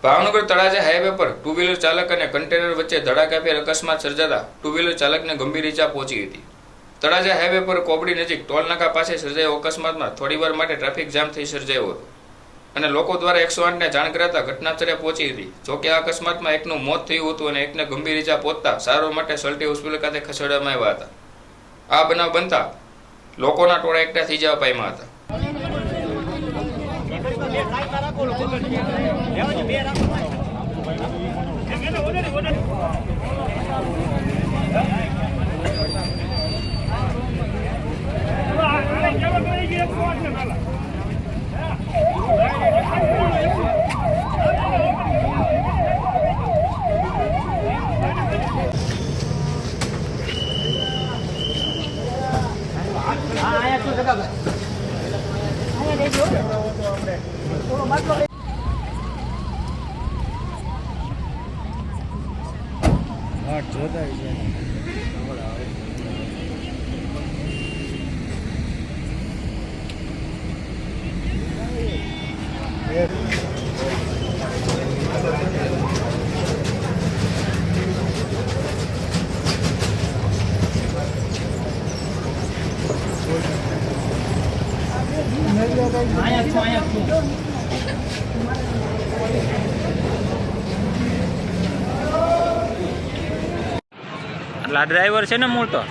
Bhavnagar Talaja highway પર two wheeler ચાલક અને કન્ટેનર વચ્ચે ધડાકાભેર અકસ્માત સર્જાતા ટુ વ્હીલર ચાલકને ગંભીર ઈજા પહોંચી હતી। તળાજા હાઈવે પર કોબડી નજીક ટોલનાકા પાસે સર્જાયેલ અકસ્માતમાં થોડીવાર માટે ટ્રાફિક જામ થઈ સર્જાયો હતો અને લોકો દ્વારા 108ને જાણ કરાતા ઘટનાસ્થળે પહોંચી હતી। જોકે આ અકસ્માતમાં એકનું મોત થયું હતું અને એકને ગંભીર ઈજા પહોંચતા સારવાર માટે સલટી હોસ્પિટલ ખાતે ખસેડવામાં આવ્યા હતા। આ બનાવ બનતા લોકોના ટોળા એકઠા થઈ જવા પામ્યા હતા। એટલે આ ડ્રાઈવર છે ને મૂળ તો